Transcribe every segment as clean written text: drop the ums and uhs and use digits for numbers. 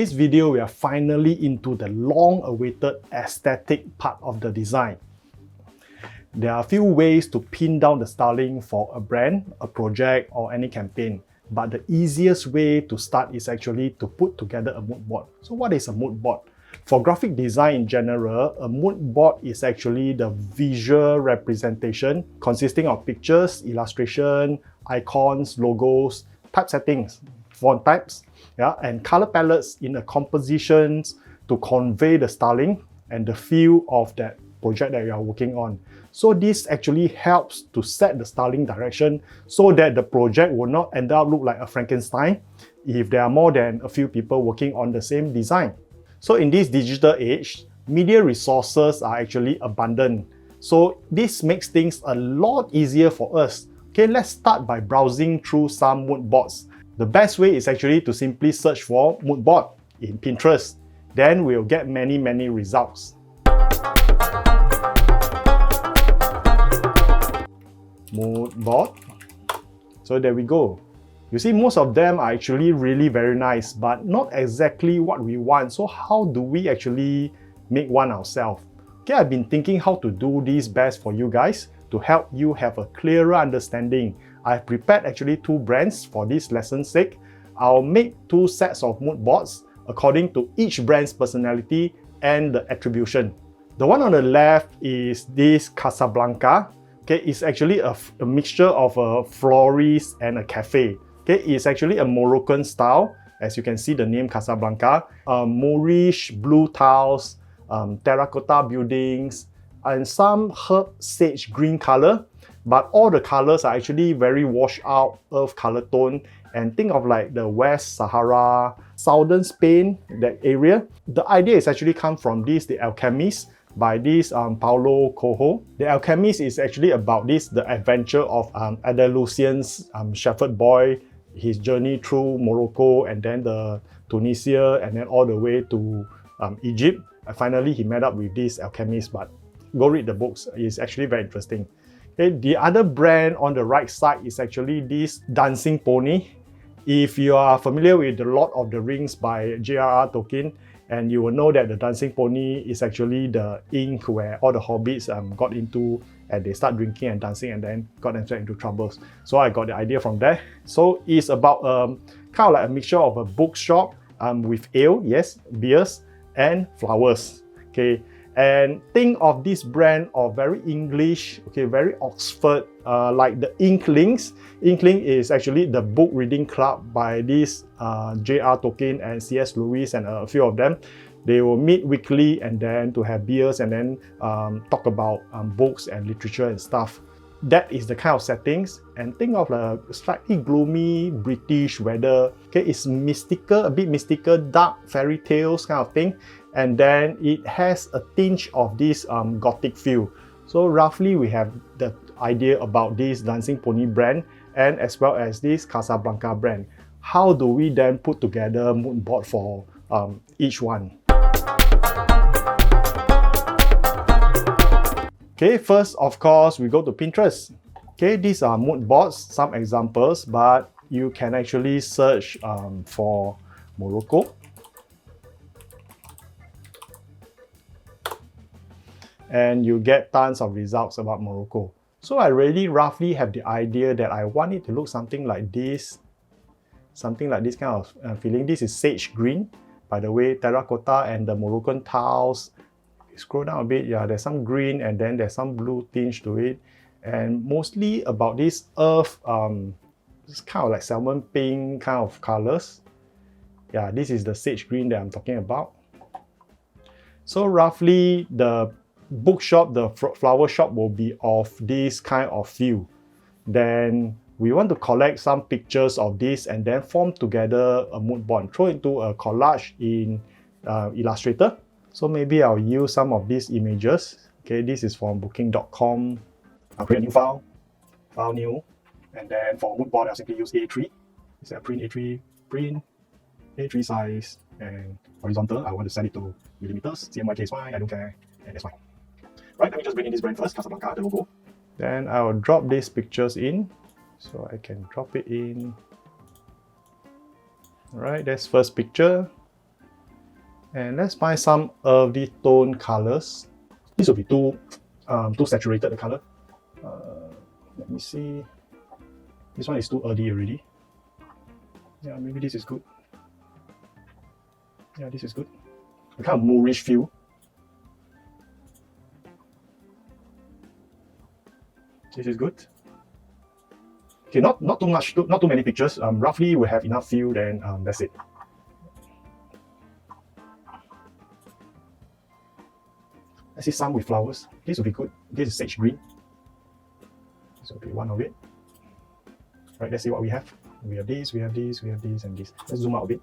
this video, we are finally into the long-awaited aesthetic part of the design. There are a few ways to pin down the styling for a brand, a project, or any campaign. But the easiest way to start is actually to put together a mood board. So what is a mood board? For graphic design in general, a mood board is actually the visual representation consisting of pictures, illustration, icons, logos, typesettings, font types, and color palettes in the compositions to convey the styling and the feel of that project that you are working on. So this actually helps to set the styling direction so that the project will not end up look like a Frankenstein if there are more than a few people working on the same design. So in this digital age, media resources are actually abundant. So this makes things a lot easier for us. Okay, let's start by browsing through some mood boards. The best way is actually to simply search for mood board in Pinterest. Then we'll get many results. Mood board. So there we go. You see, most of them are actually really very nice, but not exactly what we want. So how do we actually make one ourselves? Okay, I've been thinking how to do this best for you guys to help you have a clearer understanding. I've prepared actually 2 brands for this lesson's sake. I'll make 2 sets of mood boards according to each brand's personality and the attribution. The one on the left is this Casablanca. Okay, it's actually a mixture of a florist and a cafe. Okay, it's actually a Moroccan style, as you can see the name Casablanca. Moorish blue tiles, terracotta buildings, and some herb sage green color. But all the colors are actually very washed out earth color tone. And think of like the West Sahara, southern Spain, that area. The idea is actually come from The Alchemist by this Paulo Coelho. The Alchemist is actually about the adventure of Andalusian's shepherd boy, his journey through Morocco and then Tunisia and then all the way to Egypt. And finally, he met up with this alchemist, but go read the books. It's actually very interesting. Okay, the other brand on the right side is actually this dancing pony. If you are familiar with The Lord of the Rings by J.R.R. Tolkien, and you will know that the dancing pony is actually the ink where all the hobbits got into, and they start drinking and dancing and then got themselves into troubles. So I got the idea from there. So it's about kind of like a mixture of a bookshop with ale, yes, beers, and flowers. Okay, and think of this brand of very English, okay, very Oxford, like the Inklings. Inkling is actually the book reading club by this J.R.R. Tolkien and C.S. Lewis and a few of them. They will meet weekly and then to have beers and then talk about books and literature and stuff. That is the kind of settings. And think of a slightly gloomy British weather. Okay, it's mystical, a bit mystical, dark fairy tales kind of thing. And then it has a tinge of this gothic feel. So roughly we have the idea about this dancing pony brand and as well as this Casablanca brand. How do we then put together a mood board for each one? Okay, first of course we go to Pinterest. Okay, these are mood boards, some examples, but you can actually search for Morocco. And you get tons of results about Morocco. So I really roughly have the idea that I want it to look something like this. Something like this kind of feeling. This is sage green, by the way, terracotta and the Moroccan tiles. Scroll down a bit, yeah, there's some green and then there's some blue tinge to it. And mostly about this earth, it's kind of like salmon pink kind of colors. Yeah, this is the sage green that I'm talking about. So roughly the bookshop, the flower shop will be of this kind of feel. Then we want to collect some pictures of this and then form together a mood board, throw into a collage in Illustrator. So maybe I'll use some of these images. Okay, this is from booking.com. I'll create a new file, file new, and then for mood board I'll simply use A3. It's a print A3, print A3 size, and horizontal I want to set it to millimeters. CMYK is fine, I don't care, and that's fine. Right, let me just bring in this brand first, Casablanca, the logo. Then I will drop these pictures in. So I can drop it in. Alright, that's first picture. And let's find some earthy tone colors. This will be too saturated, the color. Let me see. This one is too earthy already. Yeah, maybe this is good. Yeah, this is good. A kind of moorish feel. This is good. Okay, not too much, not too many pictures. Roughly we have enough feel, then that's it. I see some with flowers. This will be good. This is sage green. This will be one of it. Right, let's see what we have. We have this, we have this, we have this, and this. Let's zoom out a bit.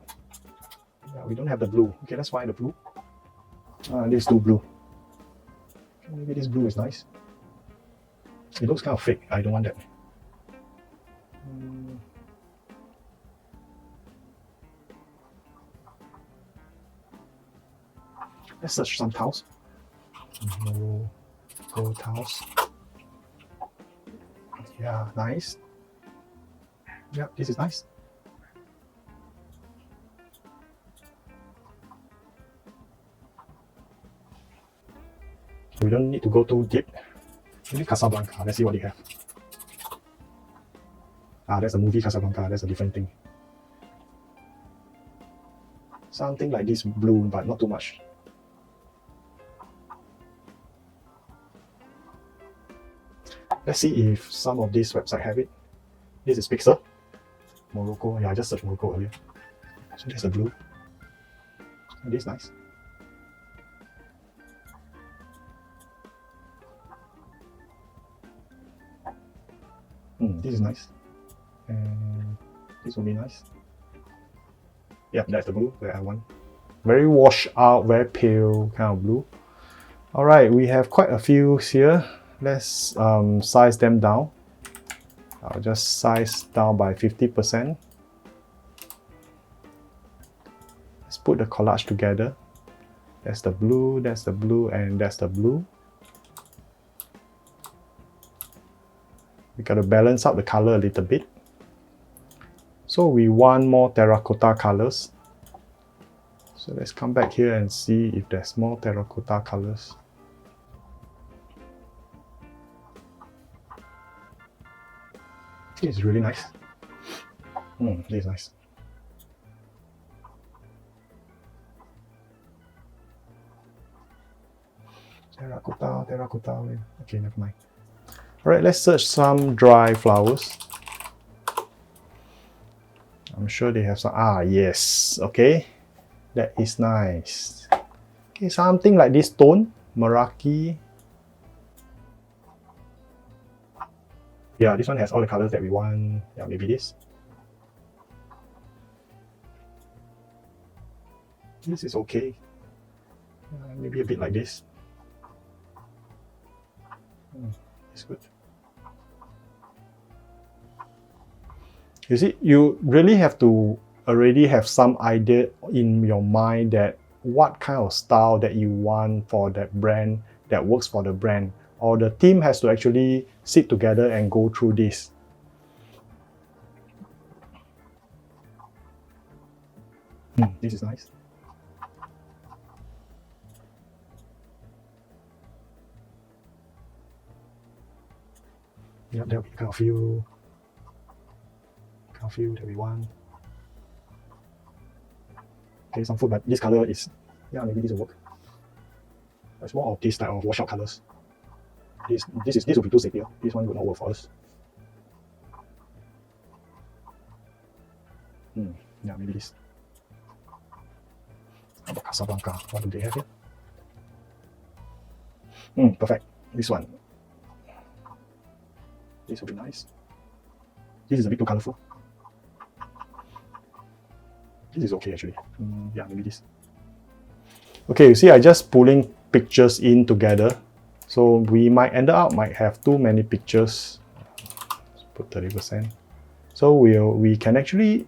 Yeah, we don't have the blue. Okay, let's find the blue. This is too blue. Okay, maybe this blue is nice. It looks kind of fake. I don't want that. Let's search some tiles. Gold tiles. Yeah, nice. Yeah, this is nice. We don't need to go too deep. Maybe Casablanca. Let's see what they have. That's a movie Casablanca. That's a different thing. Something like this blue, but not too much. Let's see if some of these websites have it. This is Pixel. Morocco. Yeah, I just searched Morocco earlier. So there's a blue. And this is nice. This is nice. And this will be nice. Yeah, that's the blue that I want. Very washed out, very pale kind of blue. Alright, we have quite a few here. Let's size them down. I'll just size down by 50%. Let's put the collage together. That's the blue, and that's the blue. We got to balance out the color a little bit. So we want more terracotta colors. So let's come back here and see if there's more terracotta colors. This is really nice. This is nice. Terracotta. Okay, never mind. Alright, let's search some dry flowers. I'm sure they have some. Yes. Okay. That is nice. Okay, something like this tone. Meraki. Yeah, this one has all the colors that we want. Yeah, maybe this. This is okay. Maybe a bit like this. It's good. You see, you really have to already have some idea in your mind that what kind of style that you want for that brand that works for the brand, or the team has to actually sit together and go through this. This is nice. Yep, there'll be kind of few that we want. Okay, some food, but this color is, yeah, maybe this will work. It's more of this type of washout colors. This will be too sepia. This one would not work for us. Yeah, maybe this. How about Casablanca? What do they have here? Perfect. This one. This will be nice. This is a bit too colorful. This is okay actually. Yeah, maybe this. Okay, you see, I just pulling pictures in together. So we might have too many pictures. Let's put 30%. So we can actually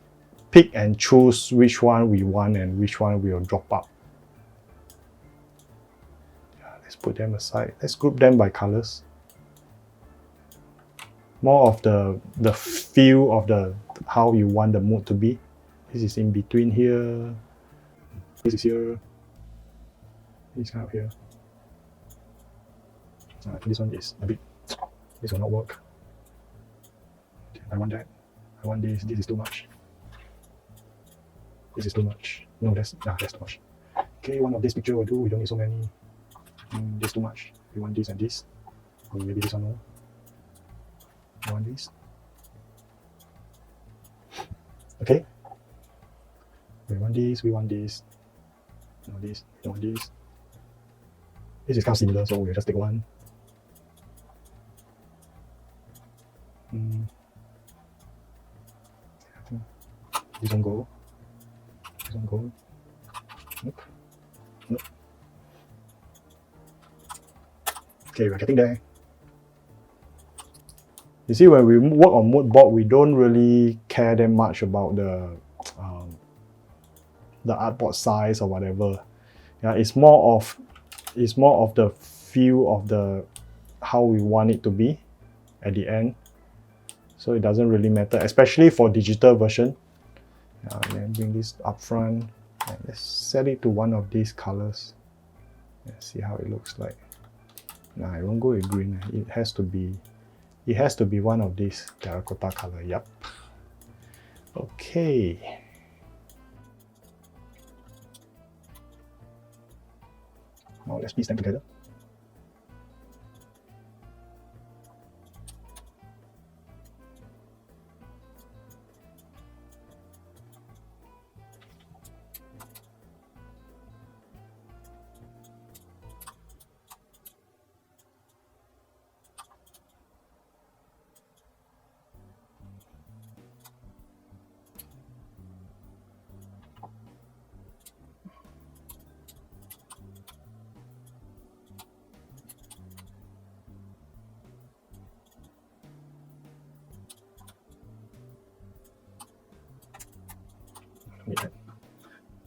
pick and choose which one we want and which one we will drop out. Yeah, let's put them aside. Let's group them by colors. More of the feel of how you want the mood to be. This is in between here. This is here. This kind of here. This one is a bit, this will not work. I want that. I want this. This is too much. This is too much. No, that's too much. Okay, one of this picture will do. We don't need so many. This too much. We want this and this. Or maybe this one more. We want this. Okay. We want this. We want this. No, this. We want this. This is kind of similar, so we'll just take one. This one go. This one go. Nope. Nope. Okay, we're getting there. You see, when we work on mood board, we don't really care that much about the artboard size or whatever. Yeah, it's more of the feel of the how we want it to be at the end. So it doesn't really matter, especially for digital version. And then bring this up front and let's set it to one of these colors. Let's see how it looks like. Nah, I won't go with green. It has to be one of these terracotta color. Yep. Okay. Now let's piece them together.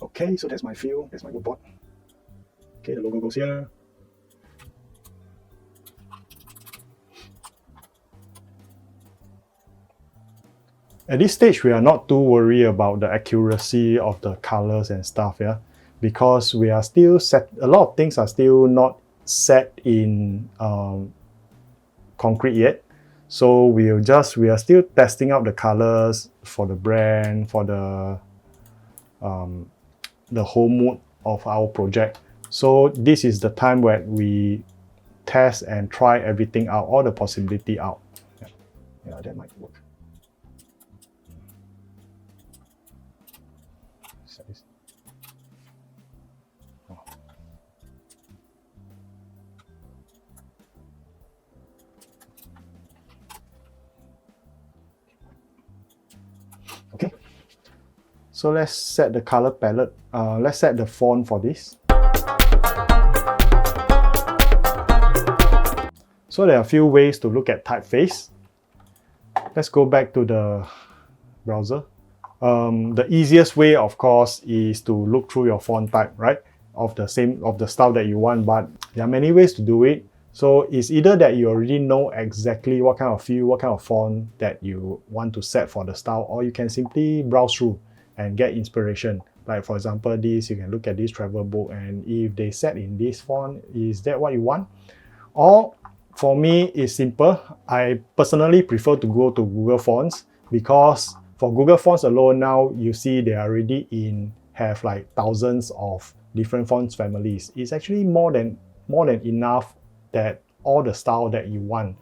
Okay, so that's my feel, that's my wood board. Okay, the logo goes here. At this stage, we are not too worried about the accuracy of the colors and stuff, yeah, because we are still set. A lot of things are still not set in concrete yet. So we are still testing out the colors for the brand, for the whole mood of our project. So this is the time where we test and try everything out, all the possibility out. Yeah, that might work. Oh. Okay. So let's set the color palette. Let's set the font for this. So there are a few ways to look at typeface. Let's go back to the browser. The easiest way, of course, is to look through your font type, right? Of the style that you want, but there are many ways to do it. So it's either that you already know exactly what kind of feel, what kind of font that you want to set for the style, or you can simply browse through and get inspiration. Like for example, this, you can look at this travel book, and if they set in this font, is that what you want? Or for me, it's simple. I personally prefer to go to Google Fonts, because for Google Fonts alone now, you see they already have like thousands of different fonts families. It's actually more than enough that all the style that you want,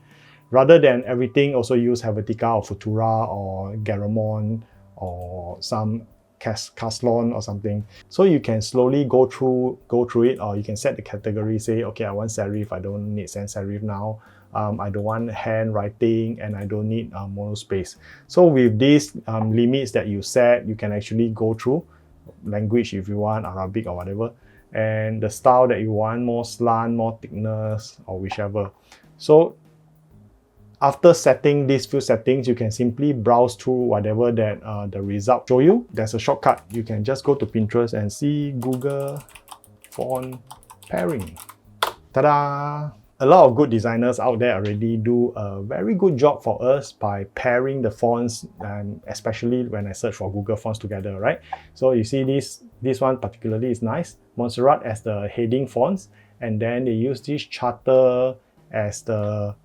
rather than everything also use Helvetica or Futura or Garamond or some Caslon or something. So you can slowly go through it, or you can set the category, say, okay, I want serif, I don't need sans serif now. I don't want handwriting, and I don't need monospace. So with these limits that you set, you can actually go through language if you want, Arabic or whatever, and the style that you want, more slant, more thickness, or whichever. So after setting these few settings, you can simply browse through whatever that the result show you. There's a shortcut. You can just go to Pinterest and see Google font pairing. Ta-da! a lot of good designers out there already do a very good job for us by pairing the fonts, and especially when I search for Google Fonts together, right? So you see this one particularly is nice. Montserrat as the heading fonts, and then they use this Charter as the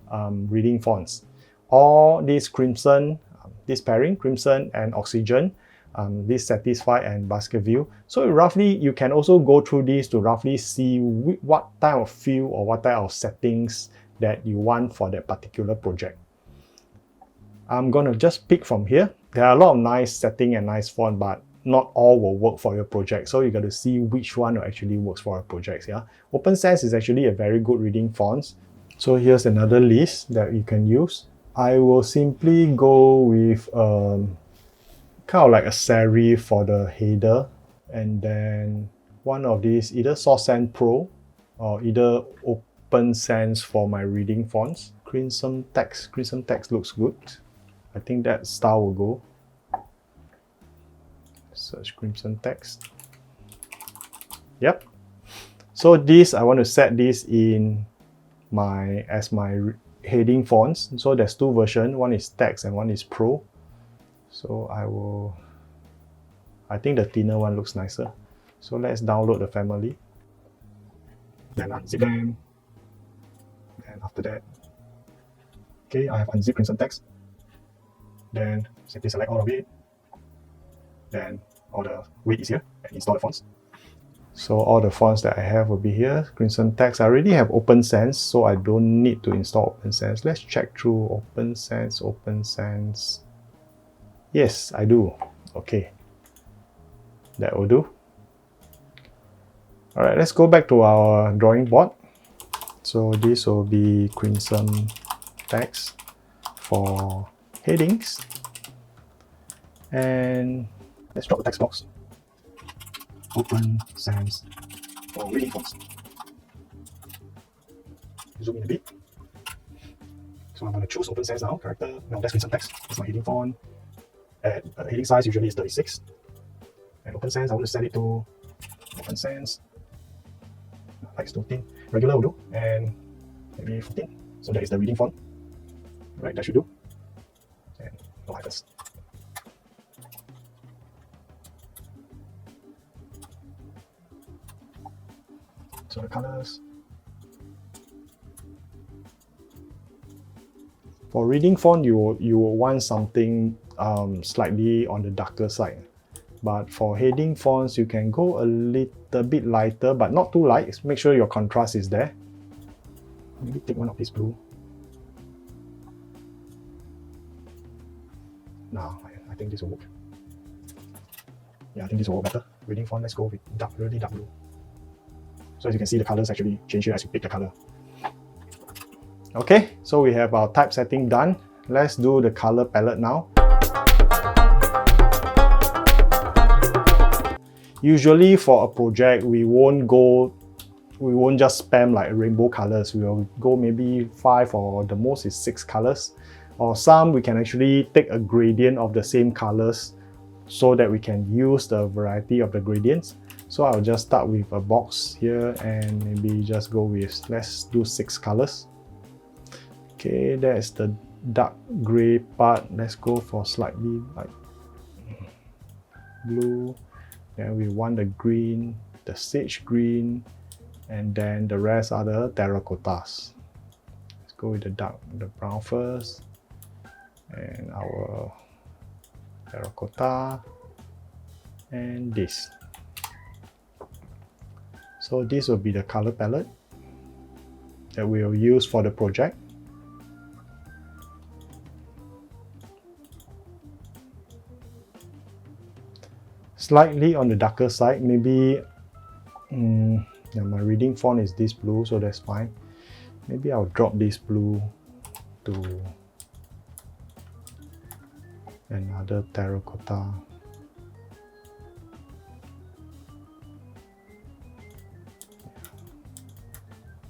reading fonts. All this Crimson, this pairing, Crimson and Oxygen, this Satisfy and Baskerville. So roughly, you can also go through this to roughly see what type of feel or what type of settings that you want for that particular project. I'm gonna just pick from here. There are a lot of nice setting and nice font, but not all will work for your project. So you got to see which one actually works for your projects. Yeah, Open Sans is actually a very good reading font. So here's another list that you can use. I will simply go with kind of like a serif for the header, and then one of these, either Source Sans Pro or either Open Sans for my reading fonts. Crimson text looks good. I think that style will go. Search Crimson text. Yep. So this, I want to set this in as my heading fonts. So there's two versions, one is text and one is pro. So I think the thinner one looks nicer. So let's download the family. Then unzip them. And after that, okay, I have unzipped Crimson text. Then simply select all of it. Then all the weight is here, and install the fonts. So all the fonts that I have will be here. Crimson text, I already have Open Sans, so I don't need to install Open Sans. Let's check through Open Sans. Yes, I do. Okay, that will do. All right, let's go back to our drawing board. So this will be Crimson text for headings. And let's drop the text box. Open Sans for reading fonts. Zoom in a bit. So I'm going to choose Open Sans now. Character. No, that's Crimson text. That's my heading font. And heading size usually is 36. And Open Sans, I want to set it to Open Sans. Like it's 15. Regular will do. And maybe 14. So that is the reading font. Right, that should do. And no hyphens. So the colors. For reading font, you will want something slightly on the darker side. But for heading fonts, you can go a little bit lighter, but not too light. Make sure your contrast is there. Maybe take one of this blue. Now, I think this will work. Yeah, I think this will work better. Reading font, let's go with dark, really dark blue. So as you can see, the colors actually change here as you pick the color. Okay, so we have our typesetting done. Let's do the color palette now. Usually for a project, we won't just spam like rainbow colors. We will go maybe 5 or the most is 6 colors. Or some we can actually take a gradient of the same colors so that we can use the variety of the gradients. So I'll just start with a box here and maybe just go with, let's do 6 colors. Okay, that's the dark gray part. Let's go for slightly like blue. Then we want the green, the sage green, and then the rest are the terracottas. Let's go with the brown first. And our terracotta and this. So this will be the color palette that we will use for the project. Slightly on the darker side, maybe yeah, my reading font is this blue, so that's fine. Maybe I'll drop this blue to another terracotta.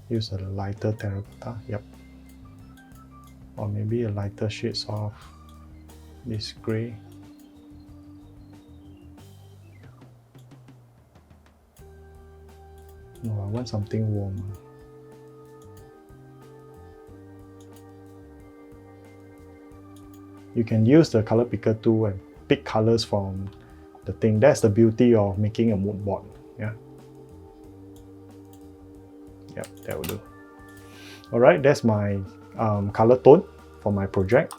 Use a lighter terracotta, yep. Or maybe a lighter shades of this gray. No, I want something warm. You can use the color picker tool and pick colors from the thing. That's the beauty of making a mood board. Yeah. Yep, that will do. Alright, that's my color tone for my project.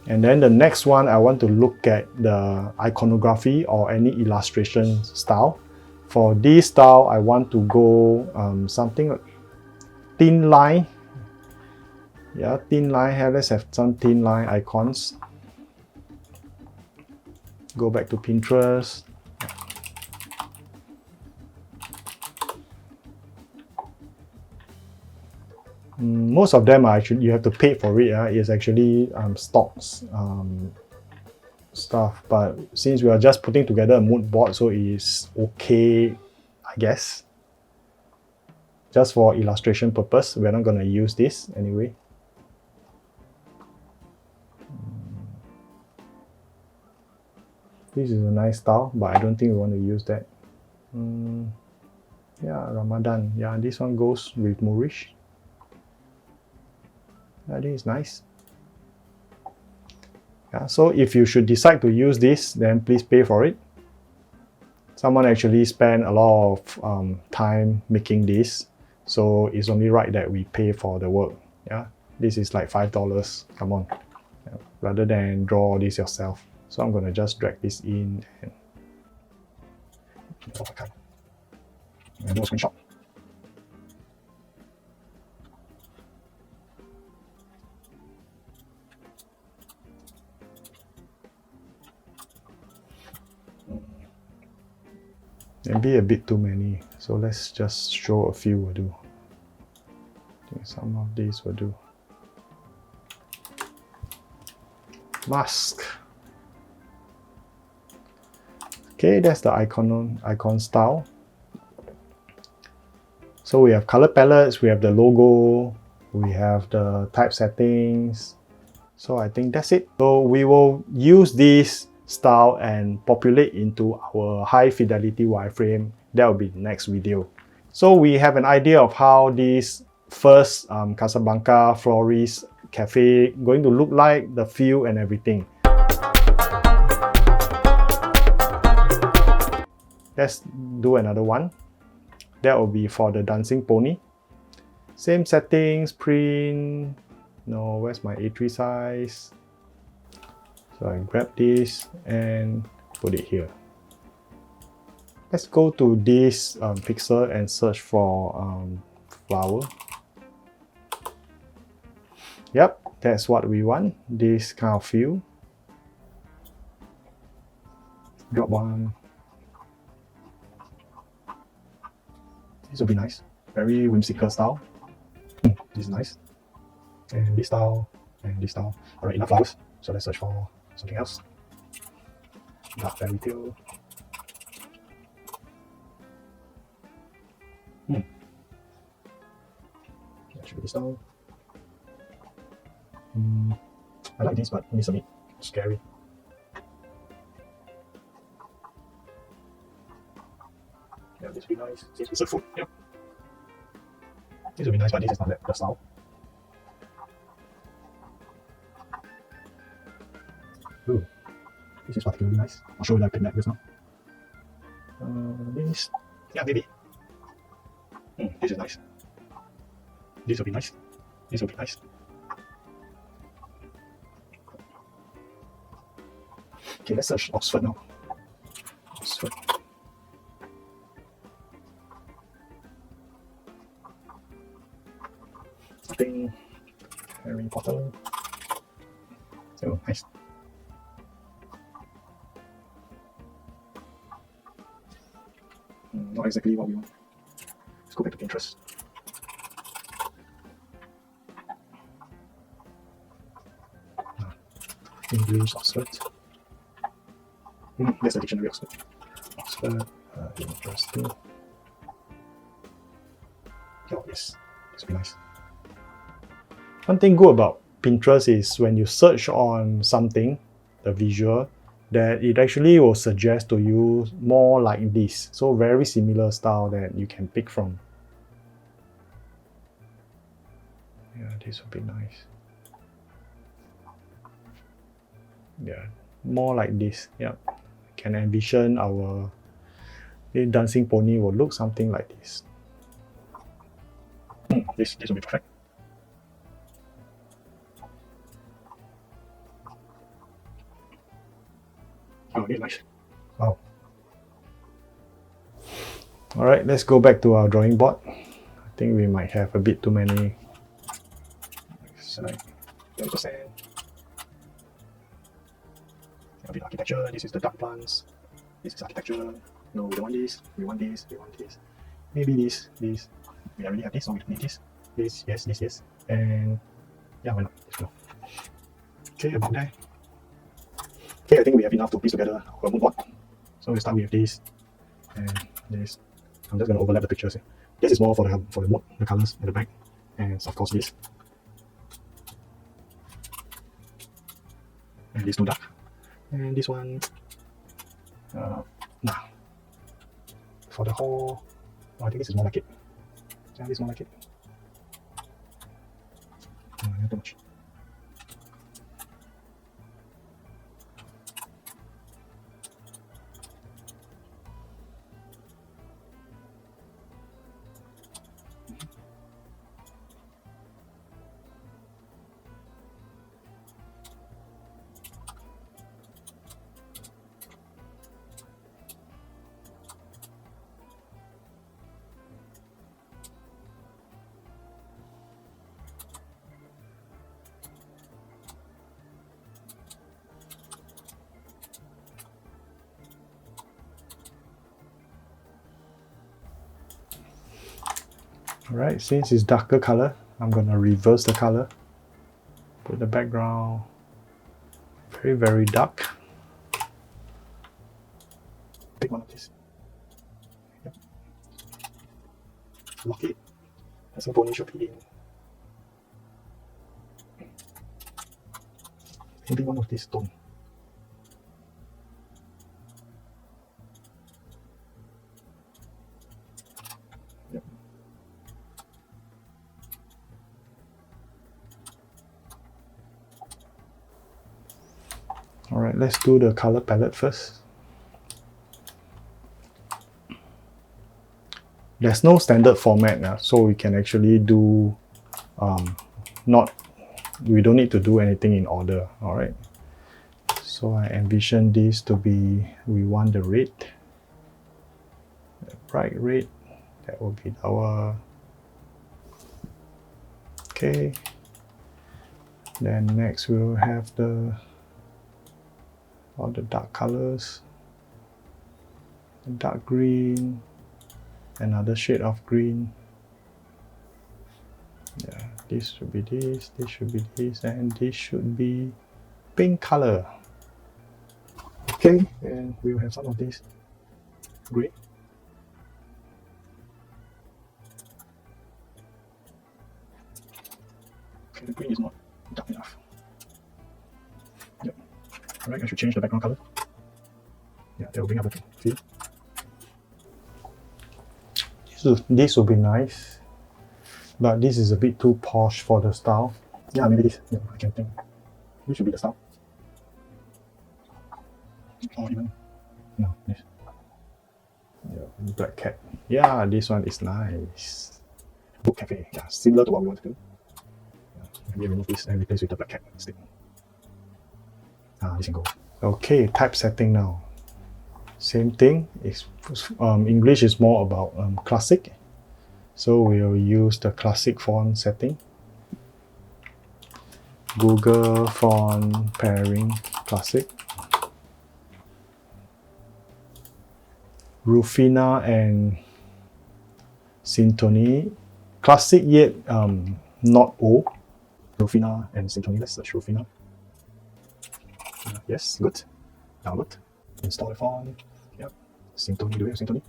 And then the next one, I want to look at the iconography or any illustration style. For this style, I want to go something like thin line. Yeah, thin line here. Let's have some thin line icons. Go back to Pinterest. Most of them are actually, you have to pay for it. It's actually stocks stuff. But since we are just putting together a mood board, so it's okay, I guess. Just for illustration purpose, we're not going to use this anyway. This is a nice style, but I don't think we want to use that. Yeah, Ramadan. Yeah, this one goes with Moorish. Yeah, this is nice. Yeah, so if you should decide to use this, then please pay for it. Someone actually spent a lot of time making this, so it's only right that we pay for the work. Yeah, this is like $5. Come on, yeah, rather than draw this yourself. So I'm gonna just drag this in and do a screenshot. Maybe a bit too many, so let's just show a few will do. I think some of these will do. Mask. Okay, that's the icon style. So we have color palettes, we have the logo, we have the type settings. So I think that's it. So we will use this style and populate into our high fidelity wireframe. That will be the next video. So we have an idea of how this first Casablanca Florist Cafe going to look like, the feel and everything. Let's do another one. That will be for the dancing pony. Same settings, print. No, where's my A3 size? So I grab this and put it here. Let's go to this pixel and search for flower. Yep, that's what we want. This kind of feel. Drop one. This will be nice. Very whimsical style. This is nice. And this style, and this style. Alright, enough flowers. So let's search for something else. Dark fairy tale. That should be this style. I like this, but it's a bit scary. Yeah, this will be nice. It's a food. Yep. This will be nice, but this is not the style. Ooh, this is particularly nice. I'll show you that pin just now. This, yeah, maybe. This is nice. This will be nice. This will be nice. Okay, let's search Oxford now. Oxford. Something Harry Potter. Oh, nice. Not exactly what we want. Let's go back to Pinterest. English, Oxford. There's a dictionary, Oxford. Oxford, interesting. Oh, yes, this will be nice. One thing good about Pinterest is when you search on something, the visual, that it actually will suggest to you more like this. So very similar style that you can pick from. Yeah. this would be nice. Yeah, more like this. Yeah, can envision our dancing pony will look something like this. This will be perfect. Oh, this is nice. Wow. All right, let's go back to our drawing board. I think we might have a bit too many. Select 20%. A bit architecture. This is the duck plants. This is architecture. No, we don't want this. We want this. We want this. Maybe this. This. We already have this, so we don't need this. This, yes, this, yes. And yeah, why not? Let's go. Okay, about there. Okay, I think we have enough to piece together our mood board. So we start with this and this. I'm just going to overlap the pictures. This is more for the mood, the colors at the back, and of course this. And these two dark. And this one, nah. For the whole, oh, I think this is more like it. Yeah, this is more like it. Not too much. Alright, since it's darker color, I'm gonna reverse the color. Put the background very dark. Pick one of these. Yep. Lock it. That's some pony should be in. Maybe one of these tone. Alright, let's do the color palette first. There's no standard format, so we can actually do we don't need to do anything in order. Alright, so I envision this to be, we want the red, the bright red, that will be our, okay. Then next we'll have all the dark colors, the dark green, another shade of green. Yeah, this should be this should be this, and this should be pink color. Okay, and we'll have some of this gray. Okay, the green is not dark enough. Yep. Alright, I should change the background color. Yeah, that will bring up the feel. This will be nice, but this is a bit too posh for the style. Yeah, maybe this. Yeah, I can think. This should be the style. Or even, no, this. Yeah, black cat. Yeah, this one is nice. Book cafe. Yeah, similar to what we want to do. Yeah, maybe remove this and replace with the black cat stick. This can go. Okay, typesetting now. Same thing. English is more about classic, so we'll use the classic font setting. Google font pairing classic. Rufina and Syntony. Classic yet not old. Rufina and Syntony. Let's search Rufina. Yes, good. Download. Install the font. Yep. Syntony. Do we have Syntony?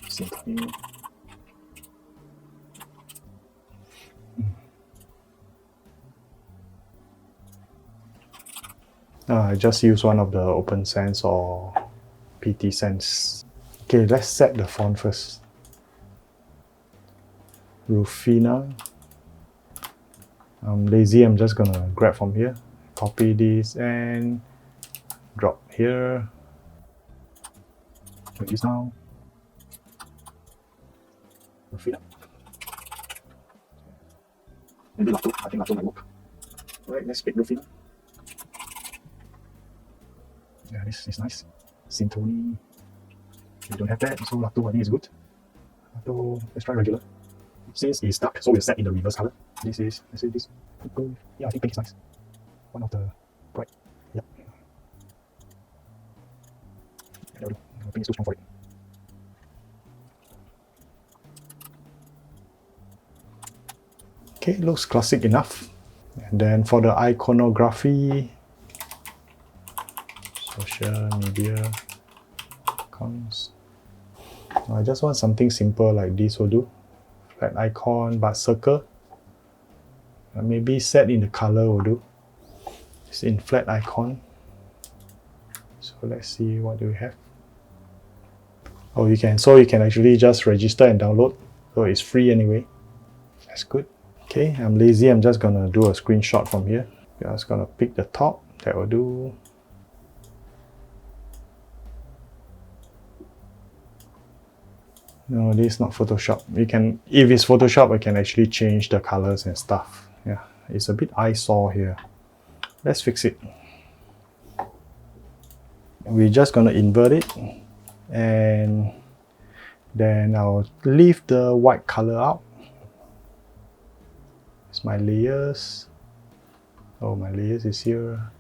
Syntony. I just use one of the Open Sans or PT Sans. Okay, let's set the font first. Rufina. I'm lazy, I'm just gonna grab from here, copy this and drop here. Drag this down. Fill up. Maybe Lato, I think Lato might work. Alright, let's pick the fill. Yeah, this is nice. Symphony. We don't have that, so Lato I think is good. Lato, let's try regular. Since it's stuck, so we'll set in the reverse color. This is, let's say this. Yeah, I think pink is nice. One of the bright. Yep. That will do. Pink is too strong for it. Okay, looks classic enough. And then for the iconography, social media icons. I just want something simple like this will do. Flat icon but circle. Maybe set in the color will do. It's in flat icon. So let's see what do we have. Oh, you can actually just register and download. So it's free anyway. That's good. Okay, I'm lazy. I'm just gonna do a screenshot from here. Just gonna pick the top. That will do. No, this is not Photoshop. You can, if it's Photoshop, I can actually change the colors and stuff. Yeah, it's a bit eyesore here. Let's fix it. We're just gonna invert it, and then I'll leave the white color out. It's my layers. Oh, my layers is here.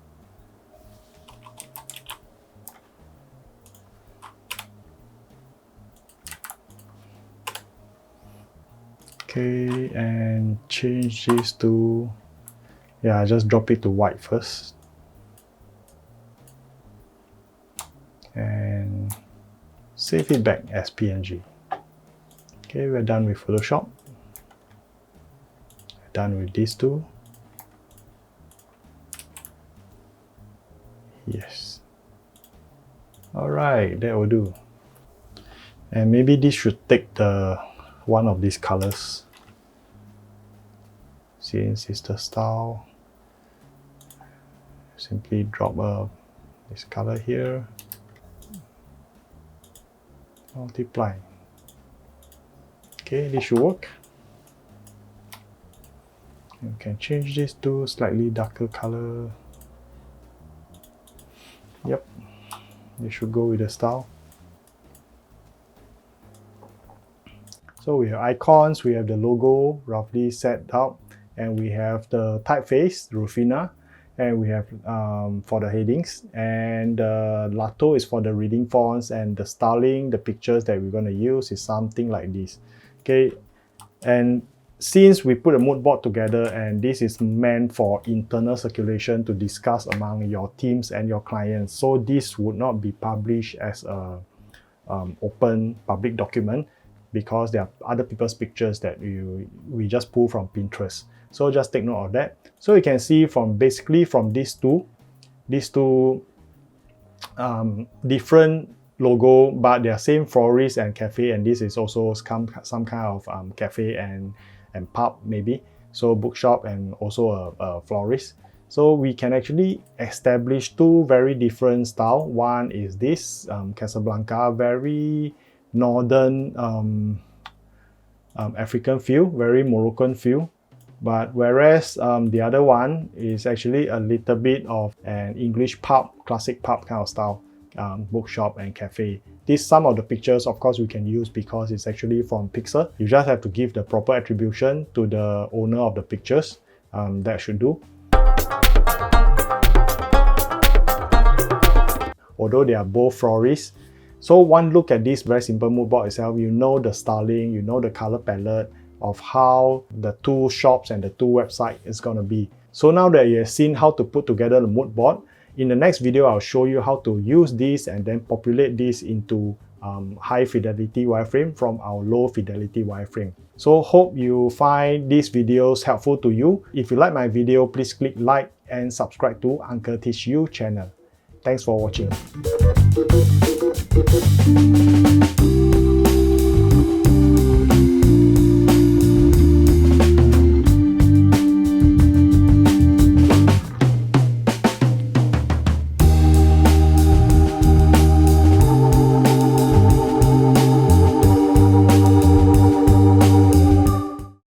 Okay, and change this to, yeah, just drop it to white first. And save it back as PNG. Okay, we're done with Photoshop. Done with these two. Yes. Alright, that will do. And maybe this should take the one of these colors. Since it's the style, simply drop this color here. Multiply. Okay, this should work. You can change this to slightly darker color. Yep, this should go with the style. So we have icons, we have the logo roughly set up, and we have the typeface, Rufina, and we have for the headings, and Lato is for the reading fonts, and the styling, the pictures that we're going to use is something like this. Okay, and since we put a mood board together, and this is meant for internal circulation to discuss among your teams and your clients, so this would not be published as a open public document, because there are other people's pictures that we just pull from Pinterest. So just take note of that. So you can see from basically from these two different logo, but they are same florist and cafe, and this is also some kind of cafe and pub maybe. So bookshop and also a florist. So we can actually establish two very different style. One is this Casablanca, very northern African feel, very Moroccan feel. But whereas the other one is actually a little bit of an English pub, classic pub kind of style, bookshop and cafe. These some of the pictures, of course, we can use because it's actually from Pixar. You just have to give the proper attribution to the owner of the pictures. That should do. Although they are both florists. So one look at this very simple mood board itself, you know the styling, you know the color palette of how the two shops and the two websites is going to be. So now that you have seen how to put together the mood board, in the next video I'll show you how to use this and then populate this into high fidelity wireframe from our low fidelity wireframe. So hope you find these videos helpful to you. If you like my video, please click like and subscribe to Uncle Teach You channel. Thanks for watching.